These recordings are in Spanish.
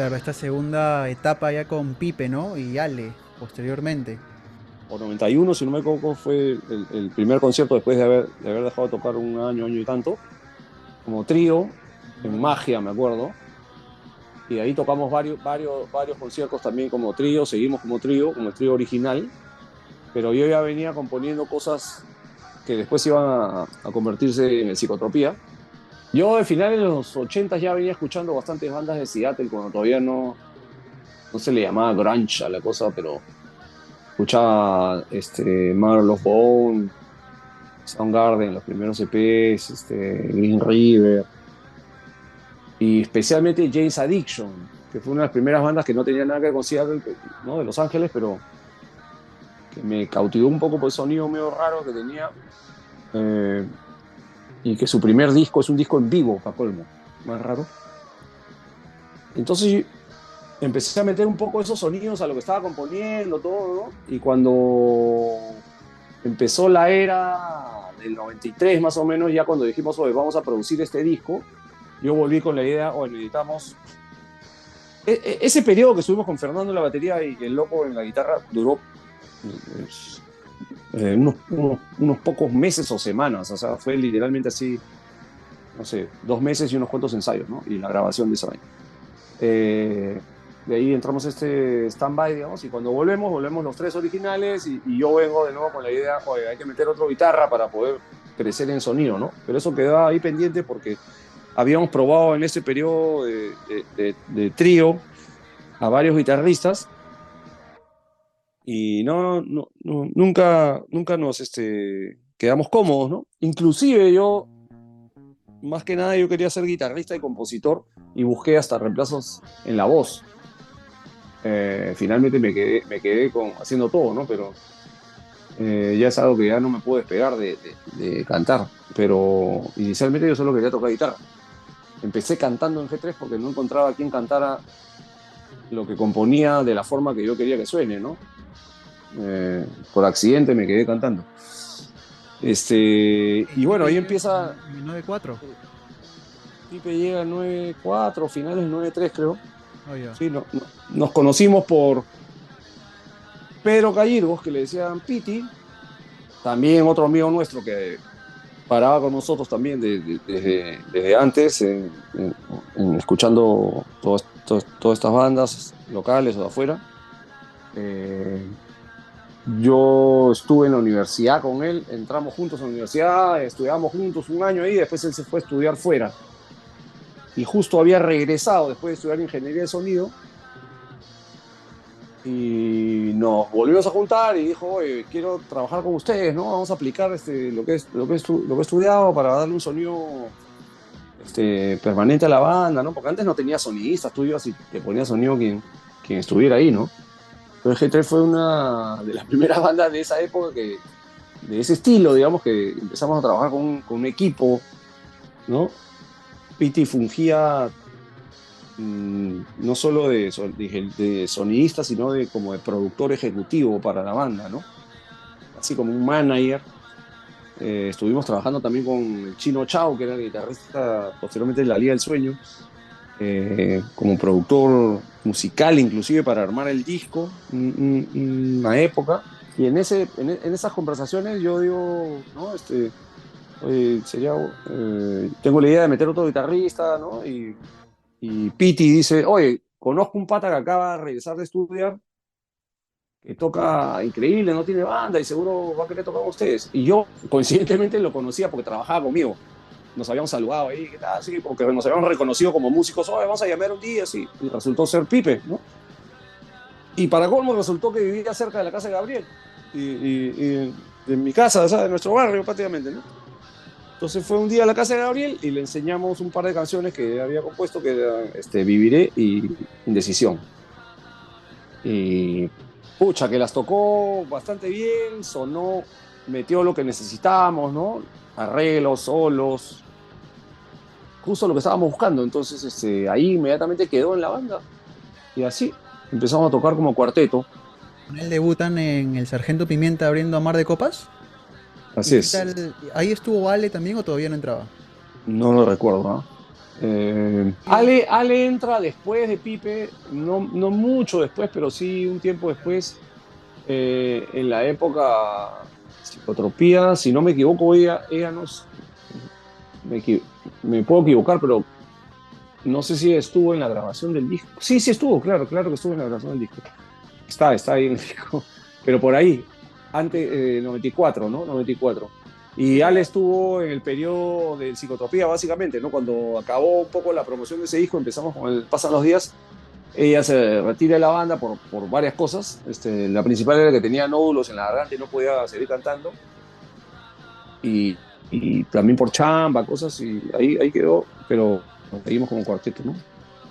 Claro, esta segunda etapa ya con Pipe, ¿no? Y Ale, posteriormente. O 91, si no me equivoco, fue el primer concierto después de haber dejado de tocar un año, año y tanto, como trío, en Ah, Magia, me acuerdo. Y ahí tocamos varios conciertos también como trío, seguimos como trío, como el trío original, pero yo ya venía componiendo cosas que después iban a convertirse en el Psicotropía. Yo al final de los 80 ya venía escuchando bastantes bandas de Seattle cuando todavía no se le llamaba grunge a la cosa, pero escuchaba Mother of Bone, Soundgarden, los primeros EPs, Green River, y especialmente Jane's Addiction, que fue una de las primeras bandas que no tenía nada que ver con Seattle, ¿no? De Los Ángeles, pero que me cautivó un poco por el sonido medio raro que tenía, eh, y que su primer disco es un disco en vivo, para colmo, más raro. Entonces empecé a meter un poco esos sonidos a lo que estaba componiendo, todo, ¿no? Y cuando empezó la era del 93 más o menos, ya cuando dijimos, oye, vamos a producir este disco, yo volví con la idea, oye, necesitamos... Ese periodo que estuvimos con Fernando en la batería y el loco en la guitarra duró pues, unos pocos meses o semanas, o sea, fue literalmente así, no sé, 2 meses y unos cuantos ensayos, ¿no? Y la grabación de esa vaina. Eh, de ahí entramos a este stand-by, digamos, y cuando volvemos los tres originales y yo vengo de nuevo con la idea, oye, hay que meter otra guitarra para poder crecer en sonido, ¿no? Pero eso quedaba ahí pendiente porque habíamos probado en ese periodo de trío a varios guitarristas y nunca nos quedamos cómodos, ¿no? Inclusive yo, más que nada, yo quería ser guitarrista y compositor y busqué hasta reemplazos en la voz. Finalmente me quedé haciendo todo, ¿no? Pero ya es algo que ya no me puedo despegar de cantar. Pero inicialmente yo solo quería tocar guitarra. Empecé cantando en G3 porque no encontraba quien cantara lo que componía de la forma que yo quería que suene, ¿no? Por accidente me quedé cantando. Y bueno, Pipe ahí llega empieza. en el 94. Pipe llega al 9-4, finales 9-3, creo. Oh, ya. Sí, nos conocimos por Pedro Callirgos, que le decían Piti, también otro amigo nuestro que paraba con nosotros también desde antes, escuchando todas estas bandas locales o de afuera. Eh, yo estuve en la universidad con él, entramos juntos a la universidad, estudiamos juntos un año ahí, después él se fue a estudiar fuera. Y justo había regresado después de estudiar ingeniería de sonido y nos volvimos a juntar y dijo, oye, quiero trabajar con ustedes, ¿no? Vamos a aplicar lo que he estudiado para darle un sonido permanente a la banda, ¿no? Porque antes no tenía sonidistas, tú ibas y te ponía sonido quien estuviera ahí, ¿no? Entonces G3 fue una de las primeras bandas de esa época de ese estilo, digamos, que empezamos a trabajar con un equipo, ¿no? Piti fungía no solo de sonidista, sino como de productor ejecutivo para la banda, ¿no? Así como un manager. Estuvimos trabajando también con el Chino Chao, que era el guitarrista posteriormente de la Liga del Sueño, como productor musical, inclusive para armar el disco, una época. Y en esas conversaciones yo digo, ¿no? Oye, tengo la idea de meter otro guitarrista, ¿no? Y Piti dice, oye, conozco un pata que acaba de regresar de estudiar, que toca increíble, no tiene banda y seguro va a querer tocar con ustedes. Y yo coincidentemente lo conocía porque trabajaba conmigo. Nos habíamos saludado ahí, ¿qué tal? Sí, porque nos habíamos reconocido como músicos, oye, vamos a llamar un día, sí. Y resultó ser Pipe, ¿no? Y para colmo resultó que vivía cerca de la casa de Gabriel y de mi casa, o sea, de nuestro barrio prácticamente, ¿no? Entonces fue un día a la casa de Gabriel y le enseñamos un par de canciones que había compuesto, que eran Viviré y Indecisión. Y pucha, que las tocó bastante bien, sonó, metió lo que necesitábamos, ¿no? Arreglos, solos, justo lo que estábamos buscando. Entonces ahí inmediatamente quedó en la banda y así empezamos a tocar como cuarteto. Con él debutan en El Sargento Pimienta abriendo a Mar de Copas. Así ¿Y qué es. tal? ¿Ahí estuvo Ale también o todavía no entraba? No lo recuerdo, ¿no? Ale entra después de Pipe, no mucho después, pero sí un tiempo después, en la época Psicotropía, si no me equivoco, ella no, me, me puedo equivocar, pero no sé si estuvo en la grabación del disco. Sí, sí estuvo, claro, claro que estuvo en la grabación del disco. Está ahí en el disco, pero por ahí, antes, 94, ¿no? 94. Y Ale estuvo en el periodo de Psicotropía, básicamente, ¿no? Cuando acabó un poco la promoción de ese disco, empezamos con el Pasan los días, ella se retira de la banda por varias cosas. La principal era que tenía nódulos en la garganta y no podía seguir cantando. Y también por chamba, cosas, y ahí quedó, pero seguimos como cuarteto, ¿no?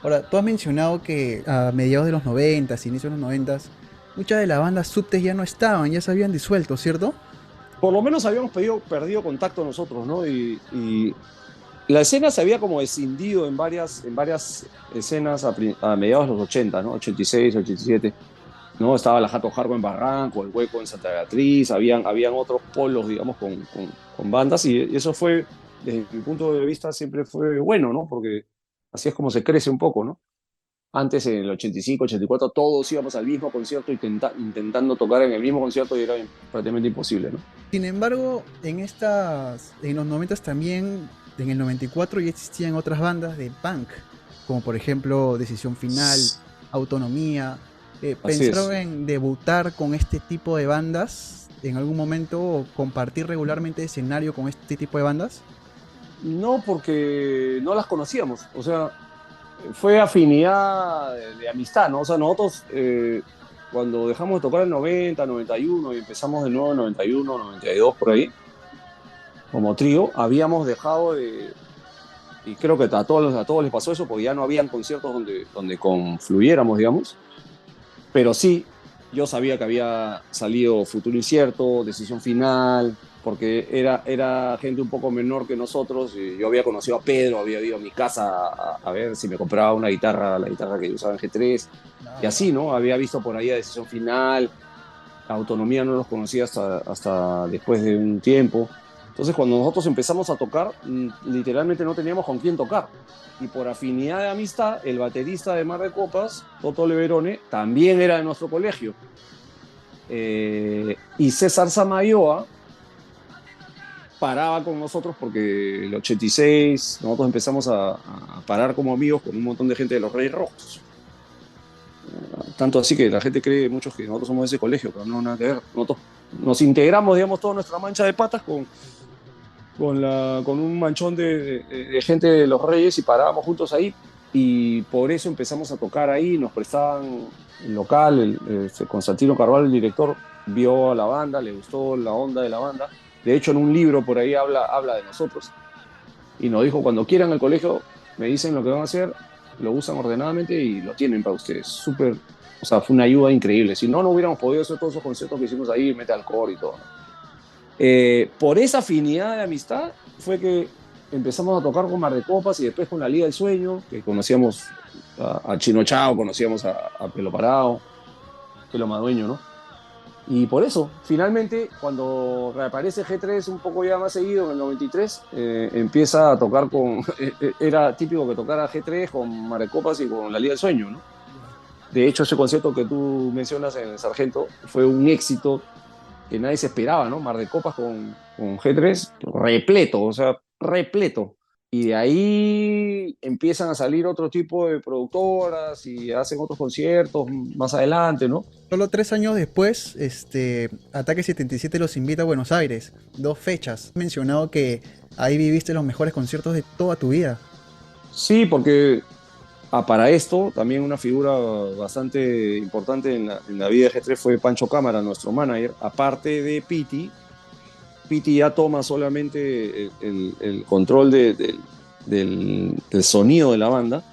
Ahora, tú has mencionado que a mediados de los 90, inicios de los 90, muchas de las bandas subtes ya no estaban, ya se habían disuelto, ¿cierto? Por lo menos habíamos perdido contacto nosotros, ¿no? Y la escena se había como escindido en varias escenas a mediados de los 80, ¿no? 86, 87, ¿no? Estaba la Jato Jargo en Barranco, el Hueco en Santa Beatriz, habían otros polos, digamos, con bandas, y eso fue, desde mi punto de vista, siempre fue bueno, ¿no? Porque así es como se crece un poco, ¿no? Antes, en el 85, 84, todos íbamos al mismo concierto intentando tocar en el mismo concierto y era prácticamente imposible, ¿no? Sin embargo, en los 90 también, en el 94 ya existían otras bandas de punk, como por ejemplo Decisión Final, Autonomía. Así ¿Pensaron es. en debutar con este tipo de bandas en algún momento o compartir regularmente escenario con este tipo de bandas? No, porque no las conocíamos, o sea, fue afinidad de amistad, ¿no? O sea, nosotros, cuando dejamos de tocar en 90, 91 y empezamos de nuevo en 91, 92 por ahí, como trío, habíamos dejado y creo que a todos les pasó eso, porque ya no habían conciertos donde confluyéramos, digamos. Pero sí, yo sabía que había salido Futuro Incierto, Decisión Final, porque era gente un poco menor que nosotros. Y yo había conocido a Pedro, había ido a mi casa a ver si me compraba una guitarra, la guitarra que yo usaba en G3, y Claro. así, ¿no? Había visto por ahí a Decisión Final, Autonomía no los conocía hasta después de un tiempo. Entonces, cuando nosotros empezamos a tocar, literalmente no teníamos con quién tocar. Y por afinidad de amistad, el baterista de Mar de Copas, Toto Leverone, también era de nuestro colegio. Y César Samayoa paraba con nosotros porque el 86 nosotros empezamos a parar como amigos con un montón de gente de los Reyes Rojos. Tanto así que la gente cree muchos que nosotros somos de ese colegio, pero no, nada que ver. Nosotros nos integramos, digamos, toda nuestra mancha de patas con un manchón de gente de los Reyes y parábamos juntos ahí. Y por eso empezamos a tocar ahí, nos prestaban el local, Constantino Carvalho, el director, vio a la banda, le gustó la onda de la banda. De hecho, en un libro por ahí habla de nosotros y nos dijo, cuando quieran el colegio, me dicen lo que van a hacer, lo usan ordenadamente y lo tienen para ustedes. Súper, o sea, fue una ayuda increíble. Si no, no hubiéramos podido hacer todos esos conciertos que hicimos ahí, metalcore y todo, ¿no? Por esa afinidad de amistad fue que empezamos a tocar con Mar de Copas y después con la Liga del Sueño, que conocíamos a Chino Chao, conocíamos a Pelo Parado, Pelo Madueño, ¿no? Y por eso, finalmente, cuando reaparece G3 un poco ya más seguido, en el 93, empieza a tocar con... Era típico que tocara G3 con Mar de Copas y con la Liga del Sueño, ¿no? De hecho, ese concierto que tú mencionas en el Sargento fue un éxito que nadie se esperaba, ¿no? Mar de Copas con G3, repleto, o sea, repleto. Y de ahí empiezan a salir otro tipo de productoras y hacen otros conciertos más adelante, ¿no? Solo 3 años después, Ataque 77 los invita a Buenos Aires. 2 fechas. Has mencionado que ahí viviste los mejores conciertos de toda tu vida. Sí, porque para esto también una figura bastante importante en la vida de G3 fue Pancho Cámara, nuestro manager. Aparte de Piti, Piti ya toma solamente el control del sonido de la banda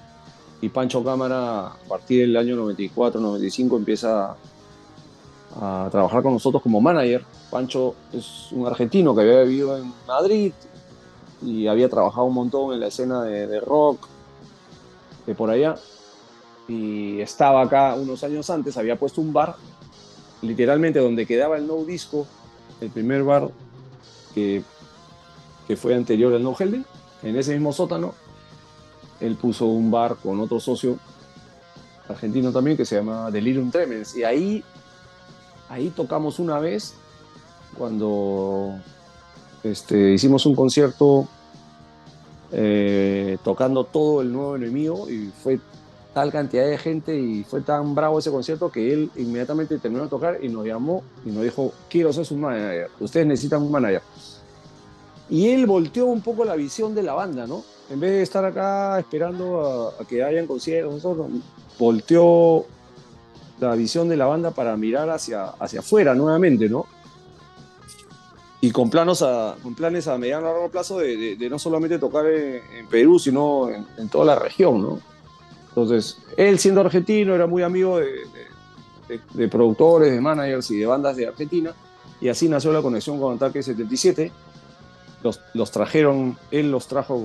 y Pancho Cámara a partir del año 94, 95 empieza a trabajar con nosotros como manager. Pancho es un argentino que había vivido en Madrid y había trabajado un montón en la escena de rock de por allá y estaba acá unos años antes, había puesto un bar literalmente donde quedaba el No Disco, el primer bar que fue anterior al No Helden, en ese mismo sótano. él puso un bar con otro socio argentino también que se llama Delirium Tremens. Y ahí tocamos una vez cuando hicimos un concierto tocando todo el Nuevo Enemigo y fue tal cantidad de gente y fue tan bravo ese concierto que él inmediatamente terminó de tocar y nos llamó y nos dijo, quiero ser su manager, ustedes necesitan un manager. Y él volteó un poco la visión de la banda, ¿no? En vez de estar acá esperando a que hayan conciertos, nosotros, volteó la visión de la banda para mirar hacia afuera nuevamente, ¿no? Y con planes a mediano y largo plazo de no solamente tocar en Perú, sino en toda la región, ¿no? Entonces, él siendo argentino era muy amigo de productores, de managers y de bandas de Argentina, y así nació la conexión con Ataque 77. Los trajeron, él los trajo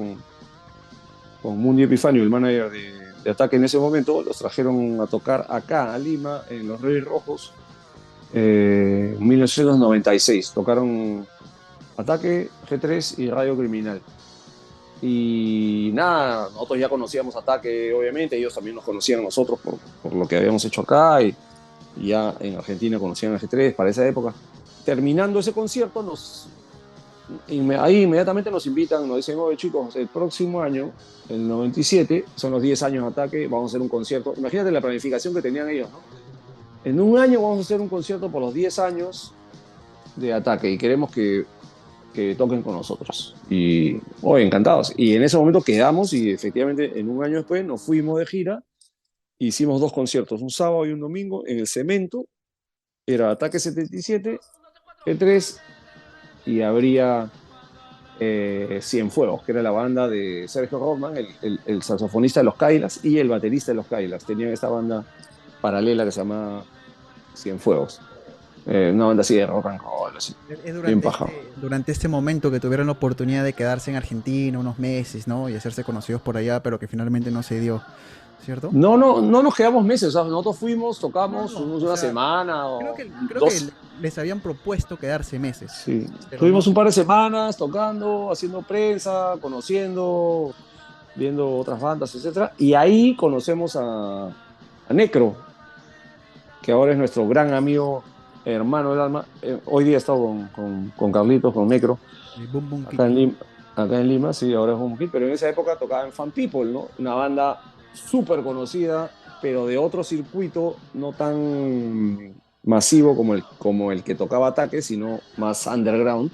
con Mundi Epifanio, el manager de Ataque en ese momento, los trajeron a tocar acá, a Lima, en los Reyes Rojos, en 1996. Tocaron Ataque, G3 y Radio Criminal. Y nada, nosotros ya conocíamos Ataque, obviamente, ellos también nos conocían a nosotros por lo que habíamos hecho acá, y ya en Argentina conocían a G3 para esa época. Terminando ese concierto, ahí inmediatamente nos invitan, nos dicen, oye chicos, el próximo año, el 97, son los 10 años de Ataque, vamos a hacer un concierto. Imagínate la planificación que tenían ellos, ¿no? En un año vamos a hacer un concierto por los 10 años de Ataque y queremos que toquen con nosotros. Y hoy encantados. Y en ese momento quedamos y efectivamente en un año después nos fuimos de gira, hicimos 2 conciertos, un sábado y un domingo en el Cemento, era Ataque 77, G3 y habría Cienfuegos, que era la banda de Sergio Rodman, el saxofonista de los Kailas y el baterista de los Kailas. Tenían esta banda paralela que se llama Cienfuegos. Una banda así de rock and roll, así, Es bien durante paja. durante este momento que tuvieron la oportunidad de quedarse en Argentina unos meses, ¿no? Y hacerse conocidos por allá, pero que finalmente no se dio, ¿cierto? No nos quedamos meses, o sea, nosotros fuimos, No, tocamos, no, fuimos o una sea, semana creo o que, creo que 2. les habían propuesto quedarse meses, Sí. pero no Tuvimos un se... par de semanas tocando, haciendo prensa, conociendo, viendo otras bandas, etcétera. Y ahí conocemos a Necro, que ahora es nuestro gran amigo, hermano del alma. Hoy día he estado con Carlitos, con Necro, Boom Boom acá en Kiki. Lima, acá en Lima, sí, ahora es un hit, pero en esa época tocaba en Fan People, ¿no? Una banda súper conocida, pero de otro circuito no tan masivo como el que tocaba Ataque, sino más underground.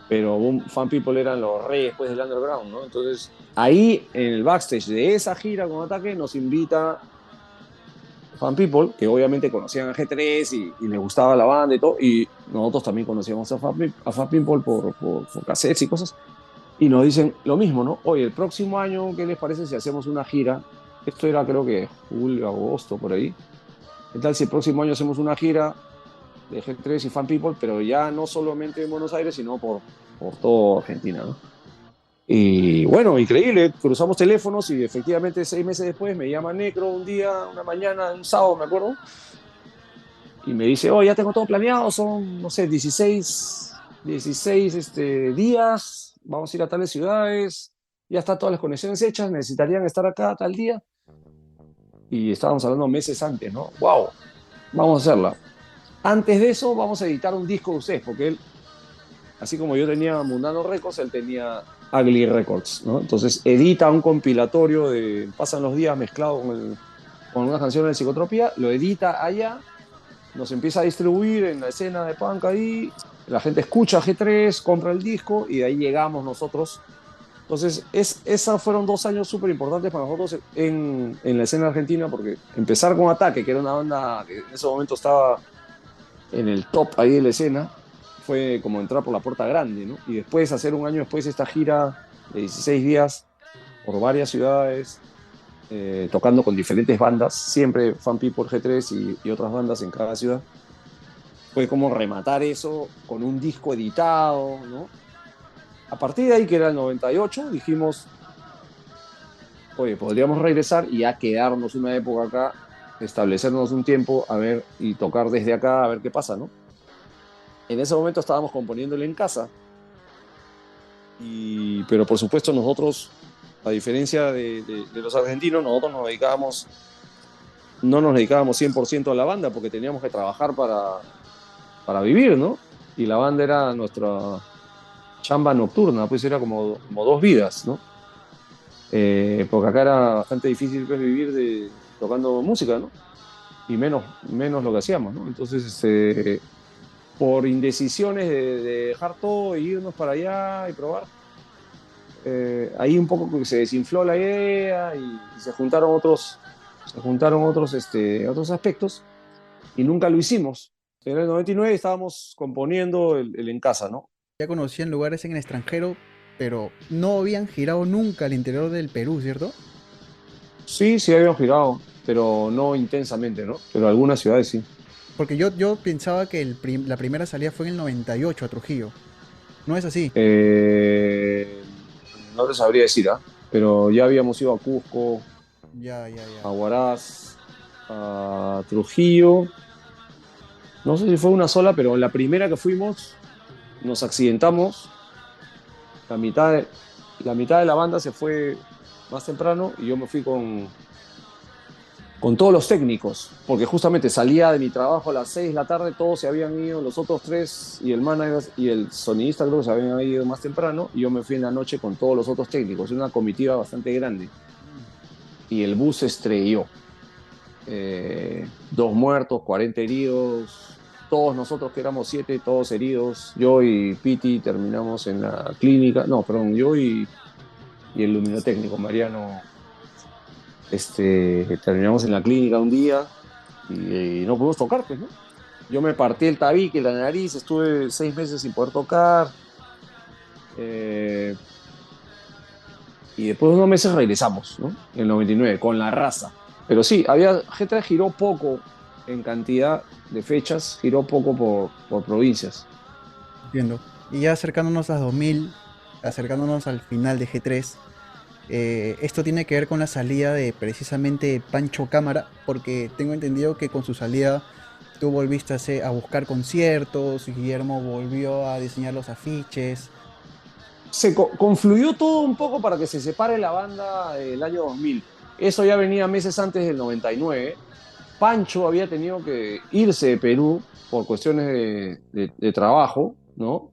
Pero Fan People eran los reyes pues, del underground, ¿no? Entonces, ahí en el backstage de esa gira con Ataque nos invita Fan People, que obviamente conocían a G3 y les gustaba la banda y todo, y nosotros también conocíamos a Fan People por cassettes y cosas, y nos dicen lo mismo, ¿no? Oye, el próximo año, ¿qué les parece si hacemos una gira? Esto era creo que julio, agosto, por ahí. ¿Qué tal si el próximo año hacemos una gira de G3 y Fan People, pero ya no solamente en Buenos Aires, sino por toda Argentina, ¿no? Y bueno, increíble, cruzamos teléfonos y efectivamente 6 meses después me llama Necro un día, una mañana, un sábado, me acuerdo, y me dice, oh, ya tengo todo planeado, son, no sé, 16 días, vamos a ir a tales ciudades, ya están todas las conexiones hechas, necesitarían estar acá tal día. Y estábamos hablando meses antes, ¿no? ¡Wow! Vamos a hacerla. Antes de eso, vamos a editar un disco de ustedes, porque él, así como yo tenía Mundano Records, él tenía Ugly Records, ¿no? Entonces edita un compilatorio de Pasan los días mezclado con unas canciones de Psicotropía, lo edita allá, nos empieza a distribuir en la escena de punk ahí, la gente escucha G3, compra el disco y de ahí llegamos nosotros. Entonces, esos fueron 2 años súper importantes para nosotros en la escena argentina, porque empezar con Ataque, que era una banda que en ese momento estaba en el top ahí de la escena, fue como entrar por la puerta grande, ¿no? Y después, hacer un año después esta gira de 16 días por varias ciudades, tocando con diferentes bandas, siempre Fan People G3 y otras bandas en cada ciudad, fue como rematar eso con un disco editado, ¿no? A partir de ahí, que era el 98, dijimos, oye, podríamos regresar y ya quedarnos una época acá, establecernos un tiempo, a ver, y tocar desde acá, a ver qué pasa, ¿no? En ese momento estábamos componiéndole en casa, pero por supuesto nosotros A diferencia de los argentinos, nosotros no nos dedicábamos 100% a la banda porque teníamos que trabajar para vivir, ¿no? Y la banda era nuestra chamba nocturna, pues era como dos vidas, ¿no? Porque acá era bastante difícil pues, vivir tocando música, ¿no? Y menos lo que hacíamos, ¿no? Entonces, por indecisiones de dejar todo e irnos para allá y probar, ahí un poco que se desinfló la idea y se juntaron otros aspectos y nunca lo hicimos. En el 99 estábamos componiendo el En Casa, ¿no? Ya conocían lugares en el extranjero, pero no habían girado nunca al interior del Perú, ¿cierto? Sí, sí habíamos girado, pero no intensamente, ¿no? Pero algunas ciudades sí. Porque yo pensaba que la primera salida fue en el 98 a Trujillo. No es así. Eh, no te sabría decir, ¿ah? Pero ya habíamos ido a Cusco, Ya, ya, ya. a Huaraz, a Trujillo. No sé si fue una sola, pero la primera que fuimos nos accidentamos. La mitad la mitad de la banda se fue más temprano y yo me fui con todos los técnicos, porque justamente salía de mi trabajo a las 6 de la tarde, todos se habían ido, los otros tres y el manager y el sonidista creo que se habían ido más temprano, y yo me fui en la noche con todos los otros técnicos, una comitiva bastante grande, y el bus se estrelló. 2 muertos, 40 heridos, todos nosotros que éramos 7, todos heridos, yo y Piti terminamos en la clínica, no, perdón, yo y el luminotécnico, Mariano, terminamos en la clínica un día y no pudimos tocar, pues, ¿no? Yo me partí el tabique, la nariz, estuve 6 meses sin poder tocar. eh, y después de unos meses regresamos, ¿no? En el 99, con la raza. Pero sí, G3 giró poco en cantidad de fechas, giró poco por provincias. Entiendo. Y ya acercándonos a 2000, acercándonos al final de G3, esto tiene que ver con la salida de precisamente Pancho Cámara, porque tengo entendido que con su salida tú volviste a buscar conciertos, Guillermo volvió a diseñar los afiches. Confluyó todo un poco para que se separe la banda el año 2000. Eso ya venía meses antes del 99. Pancho había tenido que irse de Perú por cuestiones de trabajo, ¿no?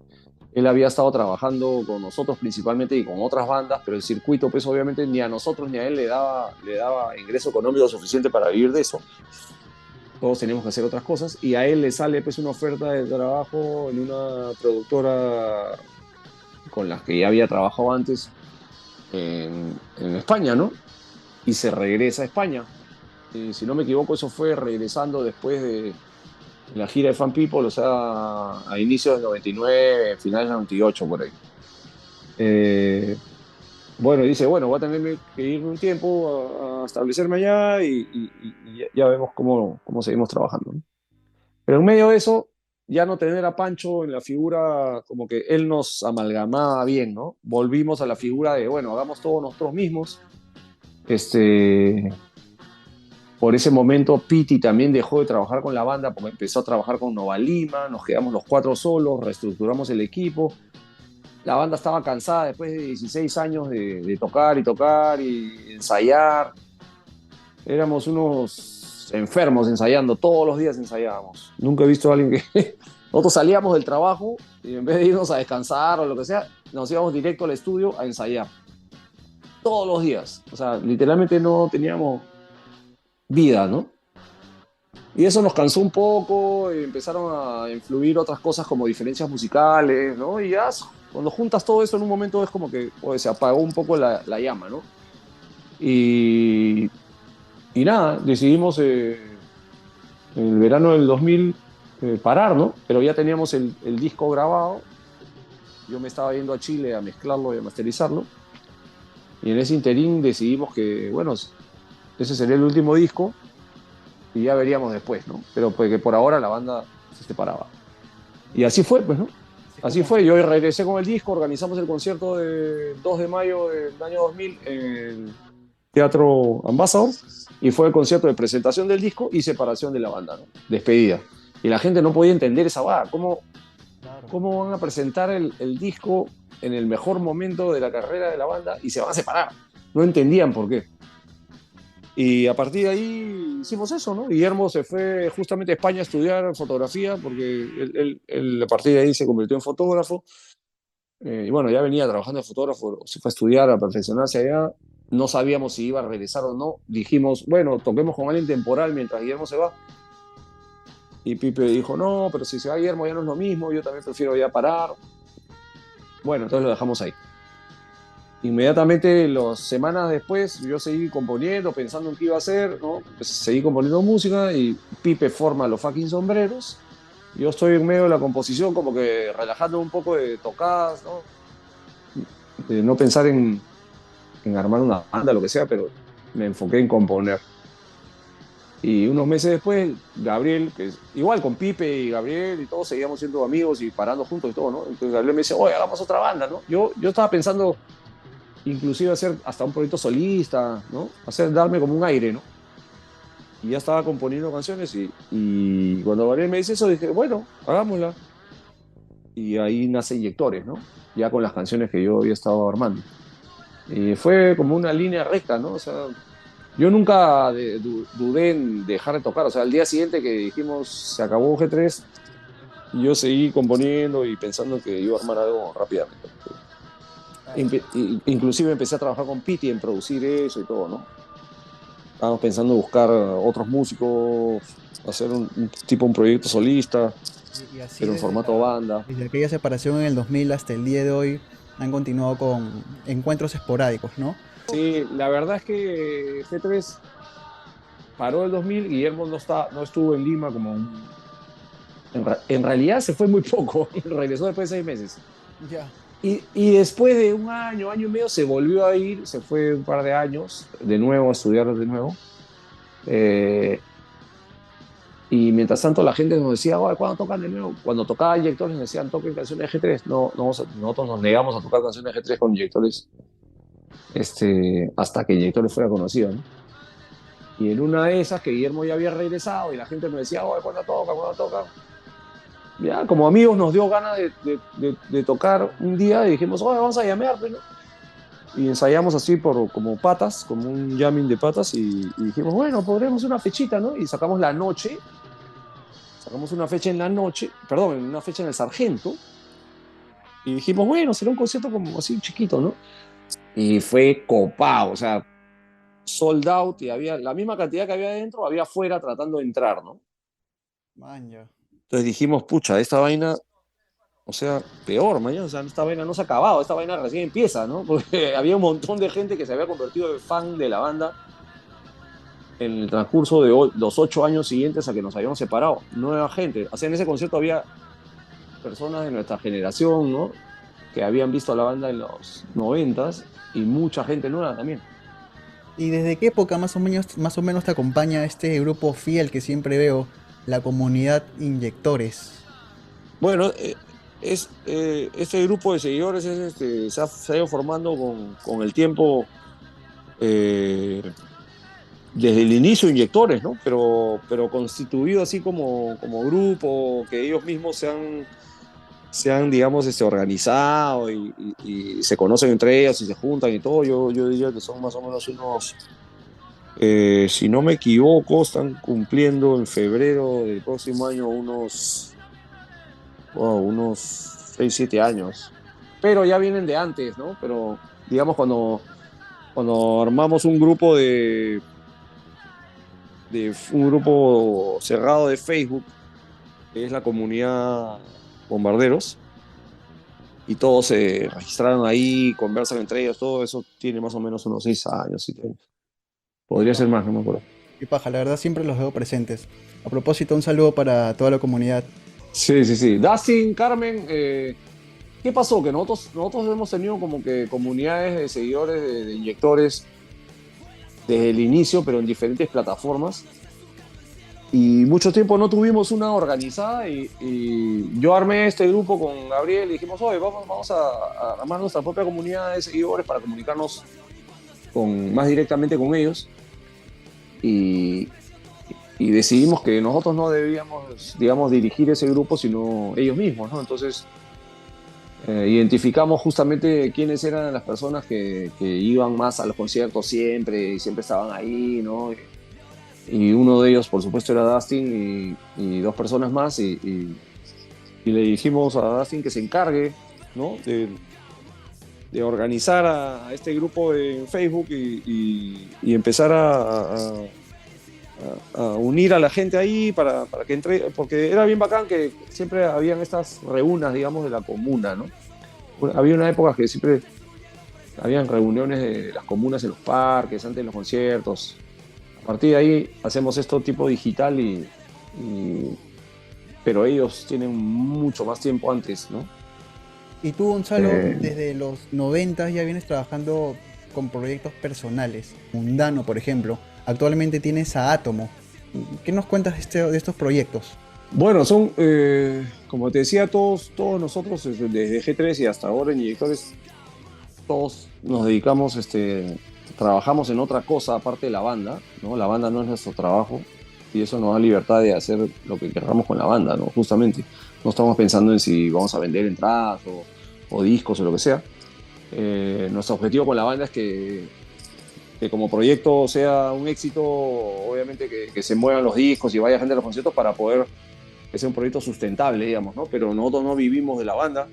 Él había estado trabajando con nosotros principalmente y con otras bandas, pero el circuito, pues obviamente ni a nosotros ni a él le daba ingreso económico suficiente para vivir de eso. Todos teníamos que hacer otras cosas y a él le sale pues una oferta de trabajo en una productora con las que ya había trabajado antes en España, ¿no? Y se regresa a España. Si no me equivoco, eso fue regresando después de la gira de Fan People, o sea, a inicios del 99, finales del 98, por ahí. Eh, bueno, dice, bueno, voy a tener que irme un tiempo a establecerme allá y ya vemos cómo seguimos trabajando, ¿no? Pero en medio de eso, ya no tener a Pancho en la figura, como que él nos amalgamaba bien, ¿no? Volvimos a la figura de, bueno, hagamos todo nosotros mismos. Este, por ese momento, Piti también dejó de trabajar con la banda porque empezó a trabajar con Nova Lima, nos quedamos los 4 solos, reestructuramos el equipo. La banda estaba cansada después de 16 años de tocar y tocar y ensayar. Éramos unos enfermos ensayando, todos los días ensayábamos. Nunca he visto a alguien que... Nosotros salíamos del trabajo y en vez de irnos a descansar o lo que sea, nos íbamos directo al estudio a ensayar. Todos los días. O sea, literalmente no teníamos vida, ¿no? Y eso nos cansó un poco, y empezaron a influir otras cosas como diferencias musicales, ¿no? Y ya cuando juntas todo eso en un momento es como que pues, se apagó un poco la llama, ¿no? Y, y nada, decidimos en el verano del 2000 parar, ¿no? Pero ya teníamos el disco grabado, yo me estaba yendo a Chile a mezclarlo y a masterizarlo, y en ese interín decidimos que, bueno, ese sería el último disco y ya veríamos después, ¿no? Pero pues que por ahora la banda se separaba. Y así fue, pues, ¿no? Así Así como, fue, yo regresé con el disco, organizamos el concierto de 2 de mayo del año 2000 en el Teatro Ambassador y fue el concierto de presentación del disco y separación de la banda, ¿no? Despedida. Y la gente no podía entender esa vaga, ¿cómo Claro. ¿Cómo van a presentar el disco en el mejor momento de la carrera de la banda y se van a separar? No entendían por qué. Y a partir de ahí hicimos eso, ¿no? Guillermo se fue justamente a España a estudiar fotografía porque él a partir de ahí se convirtió en fotógrafo. Y bueno, ya venía trabajando de fotógrafo, se fue a estudiar, a perfeccionarse allá. No sabíamos si iba a regresar o no. Dijimos, bueno, toquemos con alguien temporal mientras Guillermo se va. Y Pipe dijo, no, pero si se va Guillermo ya no es lo mismo, yo también prefiero ya parar. Bueno, entonces lo dejamos ahí. Inmediatamente, las semanas después, yo seguí componiendo, pensando en qué iba a hacer, ¿no? Pues seguí componiendo música y Pipe forma los fucking sombreros. Yo estoy en medio de la composición, como que relajando un poco de tocadas, ¿no? De no pensar en armar una banda, lo que sea, pero me enfoqué en componer. Y unos meses después, Gabriel, que es igual con Pipe y Gabriel y todos seguíamos siendo amigos y parando juntos y todo, ¿no? Entonces Gabriel me dice, oye, hagamos otra banda, ¿no? Yo estaba pensando inclusive hacer hasta un proyecto solista, ¿no? Darme como un aire, ¿no? Y ya estaba componiendo canciones y cuando Gabriel me dice eso dije, bueno, hagámosla. Y ahí nace Inyectores, ¿no? Ya con las canciones que yo había estado armando. Y fue como una línea recta, ¿no? O sea, yo nunca dudé en dejar de tocar. O sea, al día siguiente que dijimos se acabó G3, yo seguí componiendo y pensando que iba a armar algo rápidamente. Claro. Inclusive empecé a trabajar con Pity en producir eso y todo, ¿no? Estábamos pensando en buscar otros músicos, hacer un proyecto solista, Y así pero en formato banda. desde aquella separación en el 2000 hasta el día de hoy han continuado con encuentros esporádicos, ¿no? Sí, la verdad es que G3 paró el 2000, Guillermo no estuvo en Lima en realidad se fue muy poco, regresó después de 6 meses. Ya. Y después de un año, año y medio, se volvió a ir, se fue un par de años de nuevo a estudiar de nuevo. Eh, y mientras tanto la gente nos decía, oye, ¿cuándo tocan de nuevo? Cuando tocaba Inyectores nos decían, toquen canciones de G3. No, no nosotros nos negamos a tocar canciones de G3 con Inyectores hasta que Inyectores fuera conocido, ¿no? Y en una de esas que Guillermo ya había regresado y la gente nos decía, oye, ¿cuándo toca? ¿Cuándo toca? Ya, como amigos nos dio ganas de tocar un día y dijimos, oye, vamos a llamear, pues, ¿no? Y ensayamos así como patas, como un jamming de patas y dijimos, bueno, podremos una fechita, ¿no? Y sacamos una fecha en la noche, perdón, una fecha en el Sargento y dijimos, bueno, será un concierto como así chiquito, ¿no? Y fue copado, o sea, sold out y había la misma cantidad que había adentro, había afuera tratando de entrar, ¿no? Maña. Entonces dijimos, pucha, esta vaina, o sea, peor, mañana, o sea, esta vaina no se ha acabado, esta vaina recién empieza, ¿no? Porque había un montón de gente que se había convertido en fan de la banda en el transcurso de los 8 años siguientes a que nos habíamos separado. Nueva gente. O sea, en ese concierto había personas de nuestra generación, ¿no? Que habían visto a la banda en los 90s y mucha gente nueva también. ¿Y desde qué época más o menos te acompaña este grupo fiel que siempre veo, la comunidad Inyectores? Bueno, este grupo de seguidores se ha ido formando con el tiempo eh, desde el inicio Inyectores, ¿no? Pero constituido así como grupo, que ellos mismos se han digamos, organizado y se conocen entre ellos y se juntan y todo. Yo diría que son más o menos si no me equivoco, están cumpliendo en febrero del próximo año unos 6 7 años. Pero ya vienen de antes, ¿no? Pero digamos cuando armamos un grupo cerrado de Facebook, que es la comunidad Bombarderos, y todos se registraron ahí, conversan entre ellos, todo eso tiene más o menos unos 6 años. Qué Podría ser paja, más, no me acuerdo. qué paja, la verdad siempre los veo presentes. A propósito, un saludo para toda la comunidad. Sí, sí, sí. Dustin, Carmen, ¿qué pasó? Que nosotros hemos tenido como que comunidades de seguidores de Inyectores desde el inicio, pero en diferentes plataformas. Y mucho tiempo no tuvimos una organizada y yo armé este grupo con Gabriel y dijimos, oye, vamos a armar nuestra propia comunidad de seguidores para comunicarnos más directamente con ellos. Y, y decidimos que nosotros no debíamos, digamos, dirigir ese grupo, sino ellos mismos, ¿no? Entonces identificamos justamente quiénes eran las personas que iban más a los conciertos siempre y siempre estaban ahí, ¿no? Y uno de ellos, por supuesto, era Dustin y dos personas más y le dijimos a Dustin que se encargue, ¿no? De organizar a este grupo en Facebook y empezar a unir a la gente ahí para que entre, porque era bien bacán que siempre habían estas reunas, digamos, de la comuna, ¿no? Había una época que siempre habían reuniones de las comunas en los parques, antes de los conciertos. A partir de ahí hacemos esto tipo digital pero ellos tienen mucho más tiempo antes, ¿no? Y tú, Gonzalo, Eh, desde los 90 ya vienes trabajando con proyectos personales. Mundano, por ejemplo. Actualmente tienes a Átomo. ¿Qué nos cuentas de estos proyectos? bueno, son, como te decía, todos nosotros desde G3 y hasta ahora en Inyectores, todos nos dedicamos, trabajamos en otra cosa aparte de la banda, ¿no? La banda no es nuestro trabajo y eso nos da libertad de hacer lo que queramos con la banda, ¿no? Justamente. No estamos pensando en si vamos a vender entradas o discos o lo que sea. Nuestro objetivo con la banda es que como proyecto sea un éxito, obviamente que se muevan los discos y vaya gente a los conciertos para poder que sea un proyecto sustentable, digamos, ¿no? Pero nosotros no vivimos de la banda,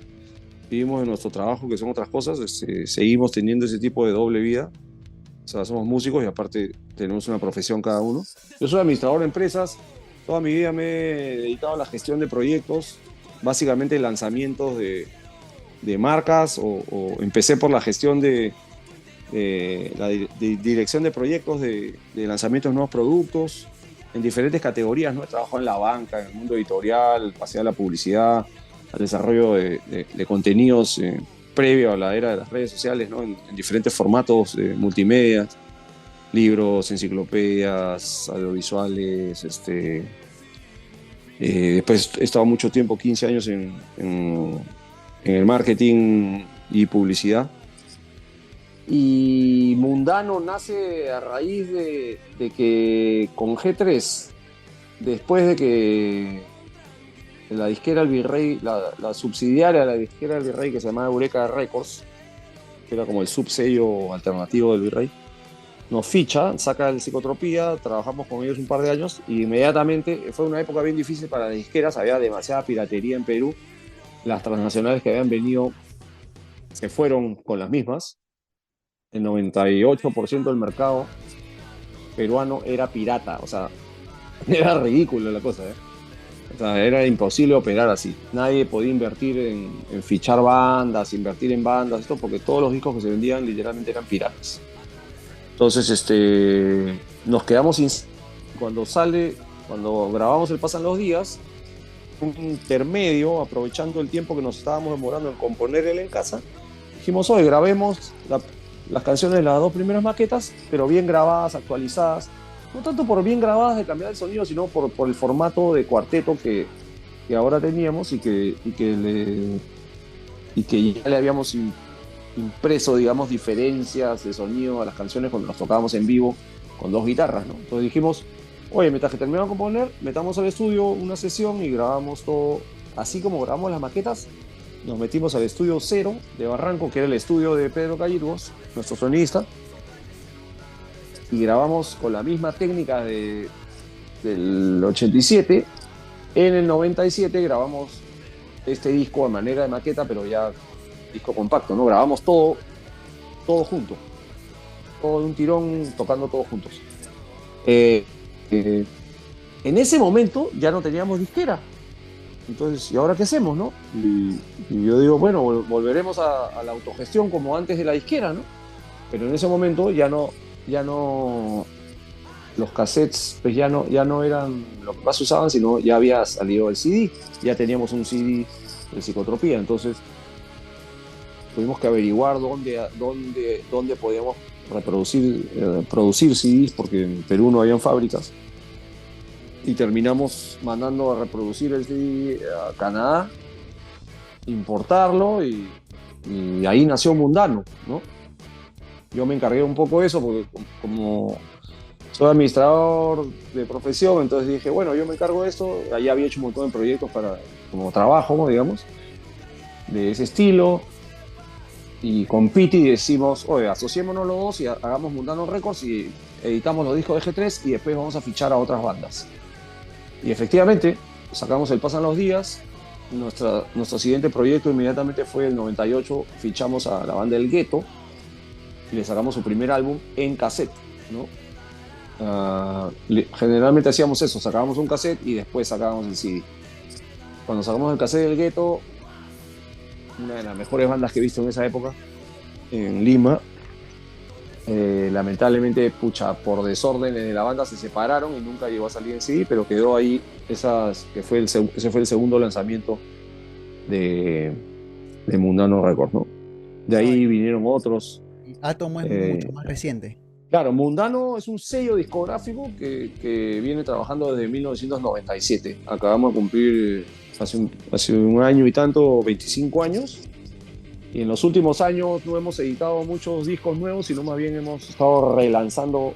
vivimos de nuestro trabajo, que son otras cosas, seguimos teniendo ese tipo de doble vida. O sea, somos músicos y aparte tenemos una profesión cada uno. Yo soy administrador de empresas, toda mi vida me he dedicado a la gestión de proyectos, básicamente lanzamientos de marcas o empecé por la gestión de dirección de proyectos, de lanzamientos de nuevos productos en diferentes categorías, ¿no? He trabajado en la banca, en el mundo editorial, pasé a la publicidad, al desarrollo de contenidos previo a la era de las redes sociales, ¿no? En diferentes formatos multimedia, libros, enciclopedias, audiovisuales. Después he estado mucho tiempo, 15 años en el marketing y publicidad. Y Mundano nace a raíz de que con G3, después de que la disquera El Virrey, la subsidiaria de la disquera El Virrey, que se llamaba Eureka Records, que era como el subsello alternativo del Virrey, nos ficha, saca el Psicotropía, trabajamos con ellos un par de años y inmediatamente fue una época bien difícil para las disqueras, había demasiada piratería en Perú, las transnacionales que habían venido se fueron con las mismas, el 98% del mercado peruano era pirata, o sea, era ridículo la cosa, ¿eh? O sea, era imposible operar así. Nadie podía invertir en fichar bandas, invertir en bandas, esto porque todos los discos que se vendían literalmente eran piratas. Entonces, nos quedamos sin... Cuando grabamos el Pasan los Días, un intermedio, aprovechando el tiempo que nos estábamos demorando en componer él en casa, dijimos, hoy grabemos las canciones de las dos primeras maquetas, pero bien grabadas, actualizadas. No tanto por bien grabadas de cambiar el sonido, sino por el formato de cuarteto que ahora teníamos y que ya le habíamos impreso, digamos, diferencias de sonido a las canciones cuando las tocábamos en vivo con dos guitarras, ¿no? Entonces dijimos, oye, mientras que terminamos de componer, metamos al estudio una sesión y grabamos todo, así como grabamos las maquetas, nos metimos al estudio cero de Barranco, que era el estudio de Pedro Callirgos, nuestro sonidista, y grabamos con la misma técnica del 87. En el 97 grabamos este disco a manera de maqueta, pero ya disco compacto, ¿no? Grabamos todo junto, todo de un tirón, tocando todos juntos. Eh, eh, en ese momento ya no teníamos disquera. Entonces, ¿y ahora qué hacemos, no? Y yo digo, bueno, volveremos a la autogestión como antes de la disquera, ¿no? Pero en ese momento ya no, los cassettes pues ya no eran lo que más se usaban, sino ya había salido el CD, ya teníamos un CD de Psicotropía, entonces tuvimos que averiguar dónde podíamos producir CDs, porque en Perú no habían fábricas, y terminamos mandando a reproducir el CD a Canadá, importarlo, y ahí nació Mundano, ¿no? Yo me encargué un poco de eso, porque como soy administrador de profesión, entonces dije, bueno, yo me encargo de esto. Ahí había hecho un montón de proyectos como trabajo, digamos, de ese estilo. Y con Piti decimos, oye, asociémonos los dos y hagamos Mundano Records y editamos los discos de G3 y después vamos a fichar a otras bandas. Y efectivamente, sacamos el Pasan los Días. Nuestro siguiente proyecto inmediatamente fue el 98, fichamos a la banda El Gueto y le sacamos su primer álbum en cassette, ¿no? Generalmente hacíamos eso, sacábamos un cassette y después sacábamos el CD. Cuando sacamos el cassette del Gueto, una de las mejores bandas que he visto en esa época, en Lima, lamentablemente, pucha, por desórdenes de la banda se separaron y nunca llegó a salir en CD, pero quedó ahí, ese fue el segundo lanzamiento de, de Mundano Records, ¿no? De No, ahí vinieron otros. y Átomo es mucho eh, más reciente. Claro, Mundano es un sello discográfico que viene trabajando desde 1997. Acabamos de cumplir hace un año y tanto, 25 años. Y en los últimos años no hemos editado muchos discos nuevos, sino más bien hemos estado relanzando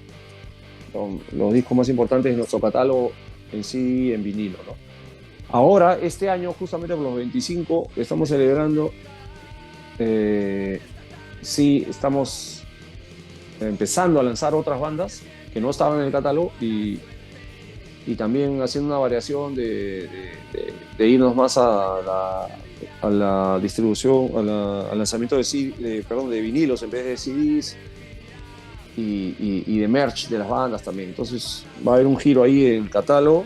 los discos más importantes de nuestro catálogo en sí, en vinilo, ¿no? Ahora, este año, justamente por los 25, estamos celebrando, sí, estamos empezando a lanzar otras bandas que no estaban en el catálogo y también haciendo una variación de irnos más a la distribución, al lanzamiento de vinilos en vez de CDs y de merch de las bandas también. Entonces va a haber un giro ahí en el catálogo.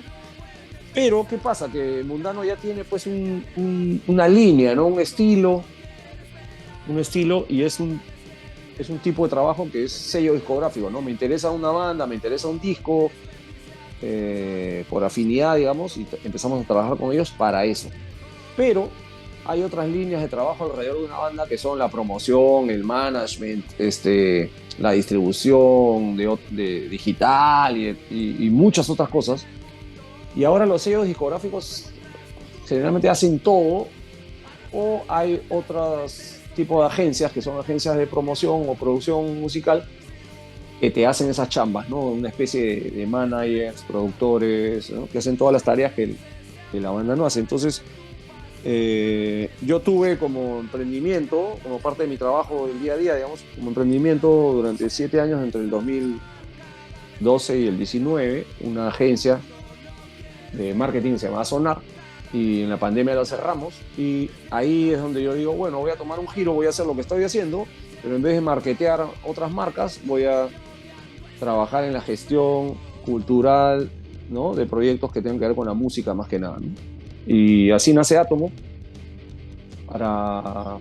Pero, ¿qué pasa? Que Mundano ya tiene pues una línea, ¿no? Un estilo y es un tipo de trabajo que es sello discográfico, ¿no? Me interesa una banda, me interesa un disco, por afinidad, digamos, y empezamos a trabajar con ellos para eso. Pero hay otras líneas de trabajo alrededor de una banda que son la promoción, el management, la distribución de digital y muchas otras cosas. Y ahora los sellos discográficos generalmente hacen todo, o hay otros tipos de agencias que son agencias de promoción o producción musical que te hacen esas chambas, ¿no? Una especie de managers, productores, ¿no? Que hacen todas las tareas que la banda no hace. Entonces, yo tuve como emprendimiento, como parte de mi trabajo del día a día, digamos, como emprendimiento durante 7 años, entre el 2012 y el 19, una agencia de marketing se llamaba Sonar, y en la pandemia la cerramos, y ahí es donde yo digo, bueno, voy a tomar un giro, voy a hacer lo que estoy haciendo, pero en vez de marketear otras marcas, voy a trabajar en la gestión cultural, ¿no? De proyectos que tengan que ver con la música más que nada, ¿no? Y así nace Átomo, para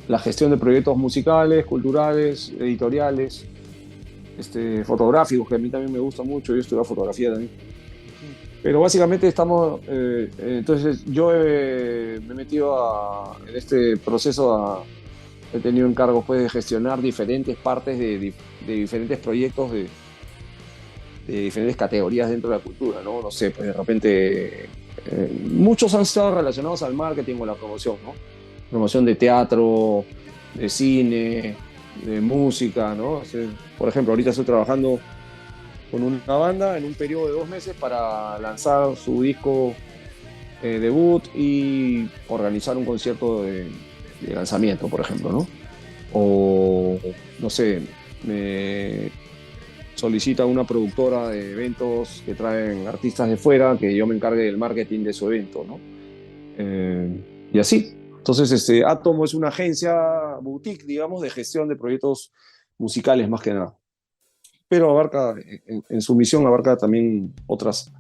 la gestión de proyectos musicales, culturales, editoriales, fotográficos, que a mí también me gusta mucho, yo estudio fotografía también. Pero básicamente entonces yo me he metido en este proceso, he tenido encargos pues, de gestionar diferentes partes de diferentes proyectos de diferentes categorías dentro de la cultura, ¿no? No sé, pues de repente muchos han estado relacionados al marketing o la promoción, ¿no? Promoción de teatro, de cine, de música, ¿no? O sea, por ejemplo, ahorita estoy trabajando con una banda en un periodo de 2 meses para lanzar su disco debut y organizar un concierto de lanzamiento, por ejemplo, ¿no? O, no sé, me solicita una productora de eventos que traen artistas de fuera que yo me encargue del marketing de su evento, ¿no? Y así. Entonces, Atomo es una agencia boutique, digamos, de gestión de proyectos musicales más que nada. Pero abarca, en su misión, abarca también otras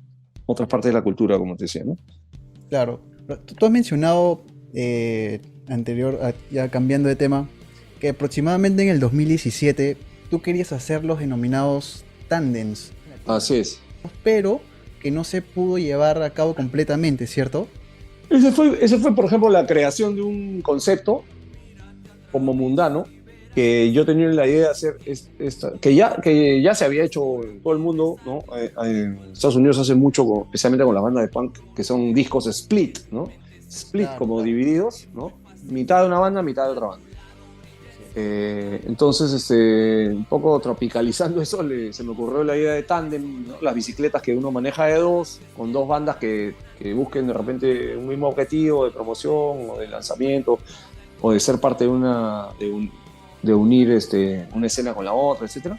partes de la cultura, como te decía, ¿no? Claro. Tú has mencionado ya cambiando de tema, que aproximadamente en el 2017 tú querías hacer los denominados tandems, Así es. pero que no se pudo llevar a cabo completamente, ¿cierto? Ese fue, por ejemplo, la creación de un concepto como mundano, que yo tenía la idea de hacer que ya se había hecho en todo el mundo, ¿no? En Estados Unidos hace mucho, especialmente con las bandas de punk, que son discos split, ¿no? Split, Claro, como claro. divididos, ¿no? Mitad de una banda, mitad de otra banda. Entonces, un poco tropicalizando eso, se me ocurrió la idea de tándem, ¿no? Las bicicletas que uno maneja de dos, con dos bandas que busquen de repente un mismo objetivo de promoción o de lanzamiento, o de ser parte de unir una escena con la otra, etcétera.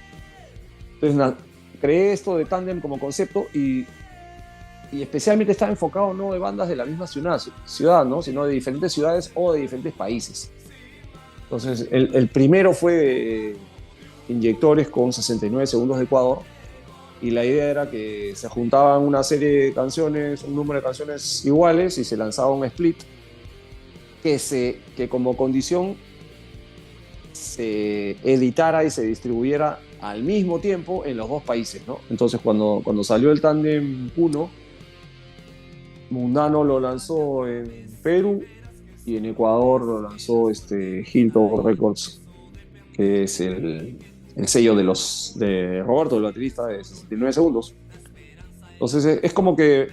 Entonces, creé esto de tándem como concepto y especialmente estaba enfocado no de bandas de la misma ciudad, ¿no? Sino de diferentes ciudades o de diferentes países. Entonces, el primero fue de Inyectores con 69 segundos de Ecuador, y la idea era que se juntaban una serie de canciones, un número de canciones iguales, y se lanzaba un split que como condición se editara y se distribuyera al mismo tiempo en los dos países, ¿no? Entonces, cuando salió el Tándem 1, Mundano lo lanzó en Perú y en Ecuador lo lanzó Hilton Records, que es el sello de Roberto, el baterista de 69 segundos. Entonces es como que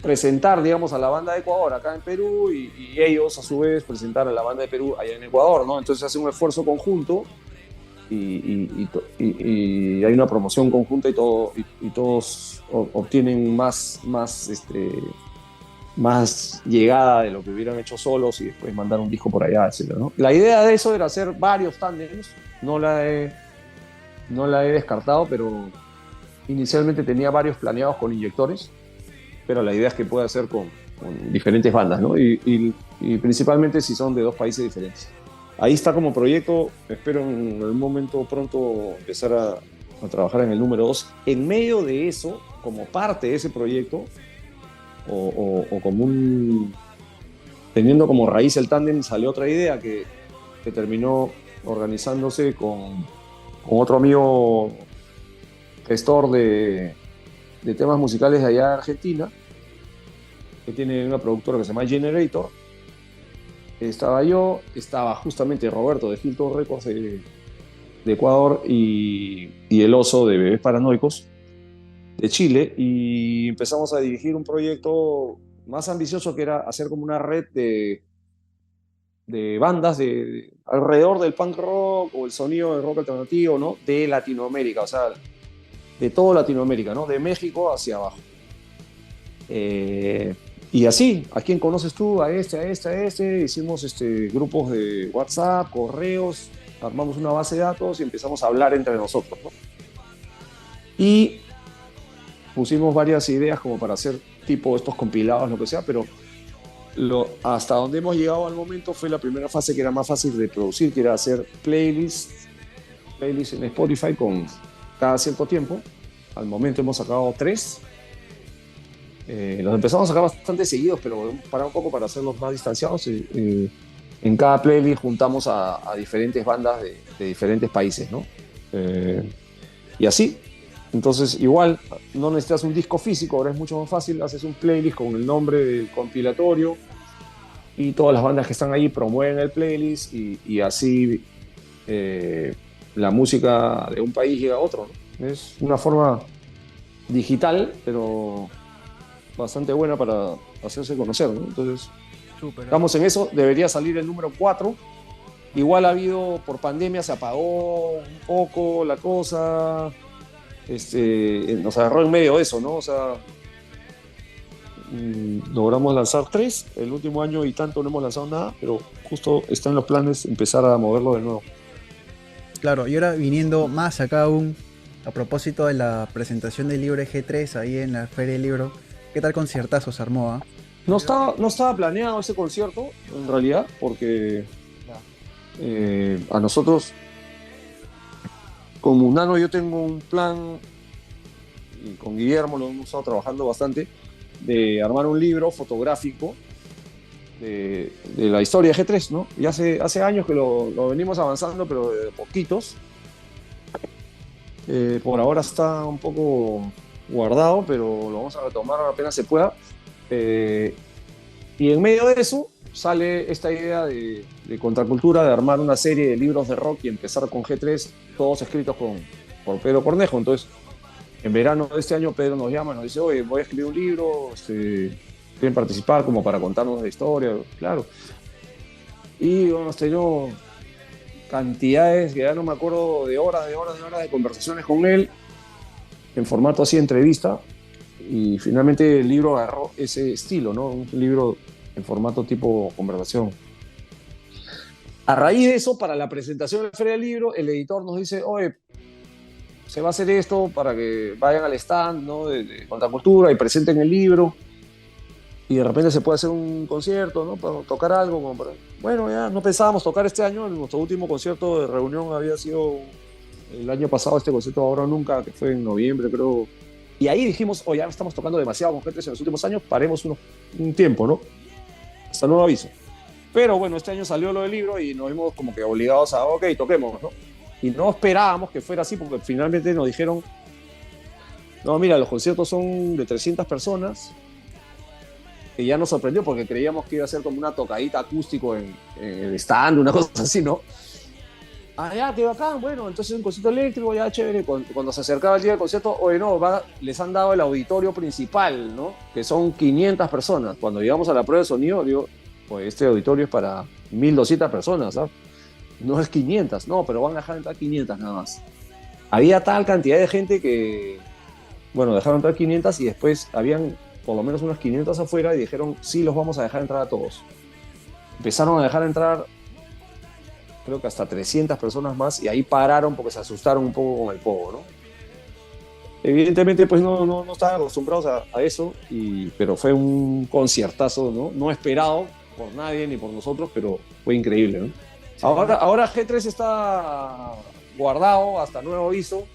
presentar, digamos, a la banda de Ecuador acá en Perú y ellos a su vez presentar a la banda de Perú allá en Ecuador, ¿no? Entonces hace un esfuerzo conjunto y hay una promoción conjunta y todos obtienen más llegada de lo que hubieran hecho solos y después mandar un disco por allá, etc., ¿no? La idea de eso era hacer varios tándems, no la he descartado, pero inicialmente tenía varios planeados con Inyectores, pero la idea es que pueda hacer con diferentes bandas, ¿no? Y principalmente si son de dos países diferentes. Ahí está como proyecto, espero en algún momento pronto empezar a trabajar en el número 2. En medio de eso, como parte de ese proyecto, o como teniendo como raíz el tándem, salió otra idea que terminó organizándose con otro amigo gestor de temas musicales de allá de Argentina, que tiene una productora que se llama Generator. Estaba yo, estaba justamente Roberto de Hilton Records de Ecuador y el Oso de Bebés Paranoicos de Chile, y empezamos a dirigir un proyecto más ambicioso, que era hacer como una red de bandas alrededor del punk rock o el sonido del rock alternativo, ¿no? De Latinoamérica, o sea, de toda Latinoamérica, ¿no? De México hacia abajo. Y así, ¿a quién conoces tú? A este. Hicimos grupos de WhatsApp, correos, armamos una base de datos y empezamos a hablar entre nosotros, ¿no? Y pusimos varias ideas como para hacer tipo estos compilados, lo que sea, pero hasta donde hemos llegado al momento fue la primera fase, que era más fácil de producir, que era hacer playlists en Spotify con cada cierto tiempo. Al momento hemos sacado 3. Los empezamos a sacar bastante seguidos, pero hemos parado un poco para hacerlos más distanciados. En cada playlist juntamos a diferentes bandas de diferentes países, ¿no? Y así. Entonces, igual, no necesitas un disco físico, ahora es mucho más fácil. Haces un playlist con el nombre del compilatorio y todas las bandas que están ahí promueven el playlist y así la música de un país llega a otro, ¿no? Es una forma digital, pero bastante buena para hacerse conocer, ¿no? Entonces, estamos en eso. Debería salir el número 4. Igual por pandemia se apagó un poco la cosa. Nos agarró en medio de eso, ¿no? O sea, logramos lanzar 3 el último año y tanto no hemos lanzado nada, pero justo está en los planes empezar a moverlo de nuevo. Claro, y ahora viniendo más acá aún, a propósito de la presentación del libro G3 ahí en la Feria del Libro, ¿qué tal conciertazo se armó? No estaba planeado ese concierto, en realidad, porque a nosotros, con Mundano, yo tengo un plan, y con Guillermo lo hemos estado trabajando bastante, de armar un libro fotográfico de la historia de G3, ¿no? Y hace años que lo venimos avanzando, pero de poquitos. Por ahora está un poco guardado, pero lo vamos a retomar apenas se pueda. Y en medio de eso sale esta idea de Contracultura, de armar una serie de libros de rock y empezar con G3, todos escritos por Pedro Cornejo. Entonces, en verano de este año, Pedro nos llama y nos dice: oye, voy a escribir un libro, ¿quieren participar como para contarnos la historia? Claro. Y hemos tenido cantidades, que ya no me acuerdo, de horas de conversaciones con él, en formato así entrevista, y finalmente el libro agarró ese estilo, ¿no? Un libro en formato tipo conversación. A raíz de eso, para la presentación de la Feria del Libro, el editor nos dice, oye, se va a hacer esto para que vayan al stand, ¿no? de Contracultura y presenten el libro, y de repente se puede hacer un concierto, ¿no? Para tocar algo. Bueno, ya no pensábamos tocar este año, nuestro último concierto de reunión había sido el año pasado, este concierto Ahora o Nunca, que fue en noviembre, creo. Y ahí dijimos, oye, ya estamos tocando demasiado con gente en los últimos años, paremos un tiempo, ¿no? Hasta nuevo aviso. Pero bueno, este año salió lo del libro y nos vimos como que obligados a, ok, toquemos, ¿no? Y no esperábamos que fuera así, porque finalmente nos dijeron, no, mira, los conciertos son de 300 personas, que ya nos sorprendió porque creíamos que iba a ser como una tocadita acústico en el stand, una cosa así, ¿no? Ah, ya, qué bacán, bueno, entonces un concierto eléctrico, ya chévere. Cuando se acercaba el día del concierto, oye, no, les han dado el auditorio principal, ¿no? Que son 500 personas. Cuando llegamos a la prueba de sonido, digo, pues este auditorio es para 1200 personas, ¿sabes? No es 500, no, pero van a dejar entrar 500 nada más. Había tal cantidad de gente que, bueno, dejaron entrar 500 y después habían por lo menos unas 500 afuera y dijeron, sí, los vamos a dejar entrar a todos. Empezaron a dejar entrar, creo que hasta 300 personas más, y ahí pararon porque se asustaron un poco con el pogo, ¿no? Evidentemente, pues no estaban acostumbrados a eso, pero fue un conciertazo, ¿no? No esperado por nadie ni por nosotros, pero fue increíble, ¿no? Sí, Ahora G3 está guardado hasta nuevo aviso.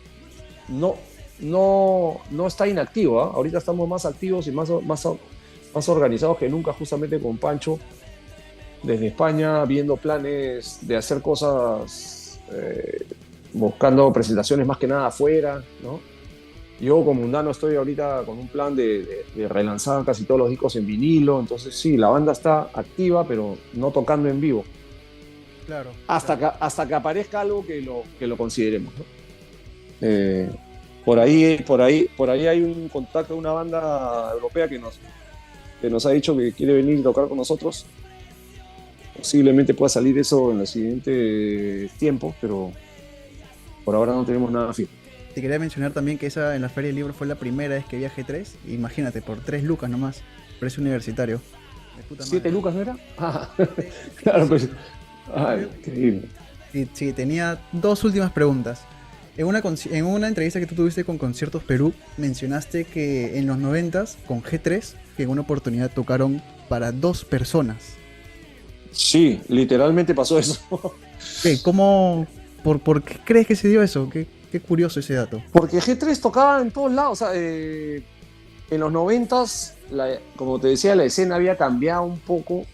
No, no está inactivo, ¿eh? Ahorita estamos más activos y más organizados que nunca, justamente con Pancho, desde España, viendo planes de hacer cosas, buscando presentaciones más que nada afuera, ¿no? Yo como mundano estoy ahorita con un plan de relanzar casi todos los discos en vinilo, entonces sí, la banda está activa, pero no tocando en vivo, claro, hasta claro. hasta que aparezca algo que lo consideremos, ¿no? Eh, por ahí hay un contacto de una banda europea que nos ha dicho que quiere venir y tocar con nosotros. Posiblemente pueda salir eso en los siguientes tiempos, pero por ahora no tenemos nada fijo. Te quería mencionar también que esa en la Feria del Libro fue la primera vez que viajé 3. Imagínate, por 3 lucas nomás. Precio universitario. De puta ¿Siete madre. lucas no era? Ah, Sí, claro, sí. pues. Ay, increíble. Sí, sí, tenía dos últimas preguntas. En una entrevista que tú tuviste con Conciertos Perú, mencionaste que en los noventas con G3, que en una oportunidad tocaron para dos personas. Sí, literalmente pasó eso. ¿Qué? ¿Cómo? ¿Por qué crees que se dio eso? Qué curioso ese dato. Porque G3 tocaba en todos lados. O sea, en los noventas, como te decía, la escena había cambiado un poco.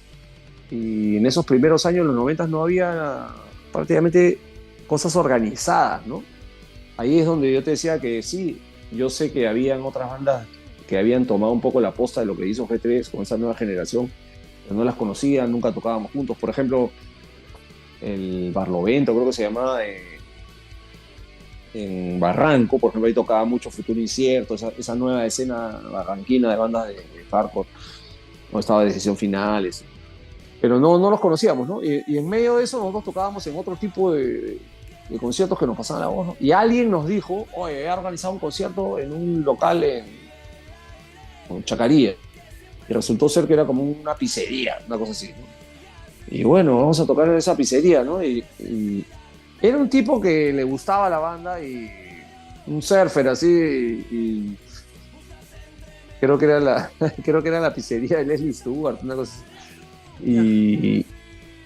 Y en esos primeros años, en los noventas, no había prácticamente cosas organizadas, ¿no? Ahí es donde yo te decía que sí, yo sé que habían otras bandas que habían tomado un poco la posta de lo que hizo G3 con esa nueva generación, pero no las conocían, nunca tocábamos juntos. Por ejemplo, el Barlovento, creo que se llamaba, en Barranco, por ejemplo, ahí tocaba mucho Futuro Incierto, esa nueva escena barranquina de bandas de hardcore, no estaba Decisión Finales, pero no los conocíamos, ¿no? Y en medio de eso nosotros tocábamos en otro tipo de conciertos que nos pasaban la voz, ¿no? Y alguien nos dijo, oye, he organizado un concierto en un local en Chacaría, y resultó ser que era como una pizzería, una cosa así, ¿no? Y bueno, vamos a tocar en esa pizzería, ¿no? Y era un tipo que le gustaba la banda y un surfer así, y creo que era la pizzería de Leslie Stewart, una cosa así. Ya. Y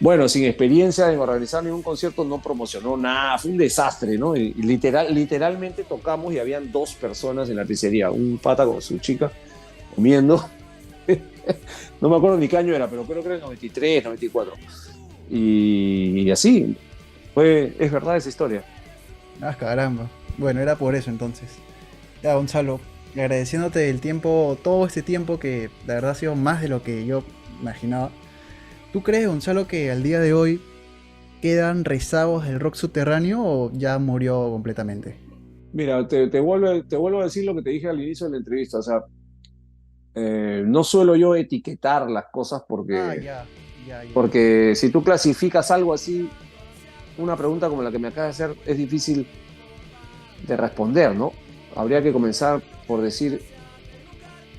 bueno, sin experiencia en organizar ningún concierto, no promocionó nada, fue un desastre, ¿no? Y literalmente tocamos y habían dos personas en la pizzería, un pata con su chica comiendo. No me acuerdo ni qué año era, pero creo que era el 93, 94. Y así, es verdad esa historia. Ah, caramba. Bueno, era por eso entonces. Ya, Gonzalo, agradeciéndote el tiempo, todo este tiempo que la verdad ha sido más de lo que yo imaginaba. ¿Tú crees, Gonzalo, que al día de hoy quedan rezagos del rock subterráneo o ya murió completamente? Mira, te vuelvo a decir lo que te dije al inicio de la entrevista. O sea, no suelo yo etiquetar las cosas Ah, porque ya, Ya, ya. Porque si tú clasificas algo así, una pregunta como la que me acabas de hacer es difícil de responder, ¿no? Habría que comenzar por decir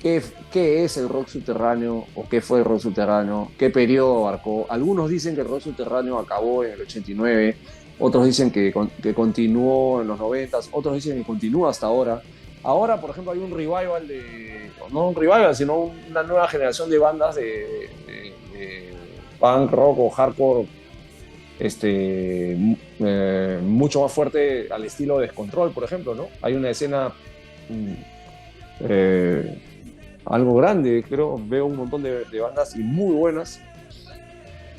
qué es el rock subterráneo o qué fue el rock subterráneo, qué periodo abarcó. Algunos dicen que el rock subterráneo acabó en el 89, otros dicen que continuó en los 90, otros dicen que continúa hasta ahora. Ahora, por ejemplo, hay un revival no un revival, sino una nueva generación de bandas de punk rock o hardcore mucho más fuerte al estilo de Descontrol, por ejemplo, ¿no? Hay una escena mm, eh, algo grande, creo, veo un montón de bandas y muy buenas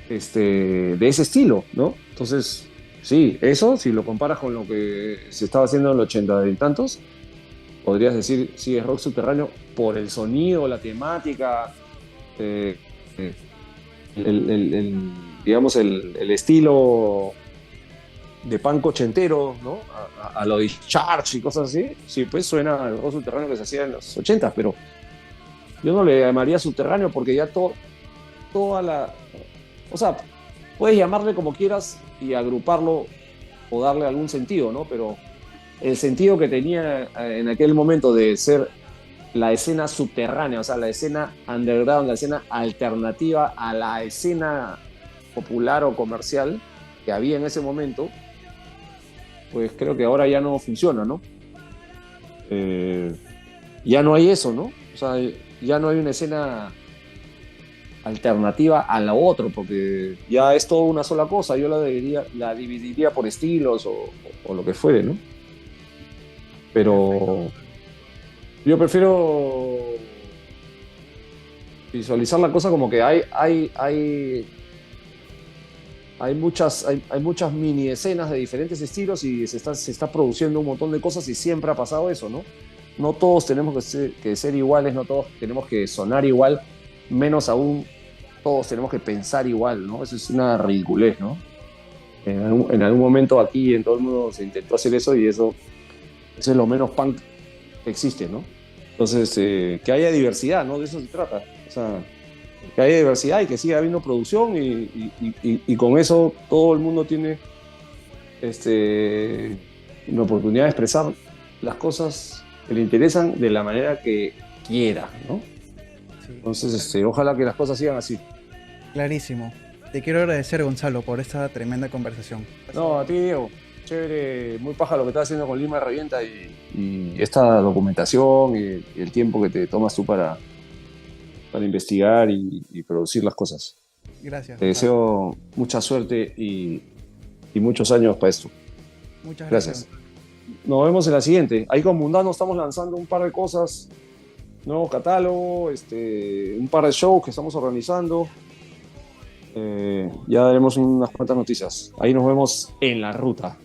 de ese estilo, ¿no? Entonces, sí, eso, si lo comparas con lo que se estaba haciendo en los 80 y tantos, podrías decir, sí, es rock subterráneo por el sonido, la temática, eh, eh, digamos, el estilo de punk ochentero, ¿no? A lo de Charge y cosas así, sí, pues suena al rock subterráneo que se hacía en los 80, pero yo no le llamaría subterráneo porque ya toda la... O sea, puedes llamarle como quieras y agruparlo o darle algún sentido, ¿no? Pero el sentido que tenía en aquel momento de ser la escena subterránea, o sea, la escena underground, la escena alternativa a la escena popular o comercial que había en ese momento, pues creo que ahora ya no funciona, ¿no? Eh, ya no hay eso, ¿no? O sea, ya no hay una escena alternativa a la otra, porque ya es todo una sola cosa. Yo la dividiría por estilos o lo que fuere, ¿no? Perfecto, Pero yo prefiero visualizar la cosa como que hay muchas mini escenas de diferentes estilos y se está produciendo un montón de cosas y siempre ha pasado eso, ¿no? No todos tenemos que ser iguales, no todos tenemos que sonar igual, menos aún todos tenemos que pensar igual, ¿no? Eso es una ridiculez, ¿no? En algún momento aquí en todo el mundo se intentó hacer eso y eso es lo menos punk que existe, ¿no? Entonces, que haya diversidad, ¿no? De eso se trata. O sea, que haya diversidad y que siga habiendo producción y con eso todo el mundo tiene este, una oportunidad de expresar las cosas que le interesan de la manera que quiera, ¿no? sí. Entonces, ojalá que las cosas sigan así. Clarísimo. Te quiero agradecer, Gonzalo, por esta tremenda conversación. Ha No, sido- a ti, Diego. Chévere, muy paja lo que estás haciendo con Lima Revienta y esta documentación y el tiempo que te tomas tú para investigar y producir las cosas. Gracias, Te Gonzalo. deseo mucha suerte y muchos años para esto. Muchas gracias, Gracias. Gonzalo. Nos vemos en la siguiente. Ahí con Mundano estamos lanzando un par de cosas, nuevo catálogo, un par de shows que estamos organizando. Ya daremos unas cuantas noticias. Ahí nos vemos en la ruta.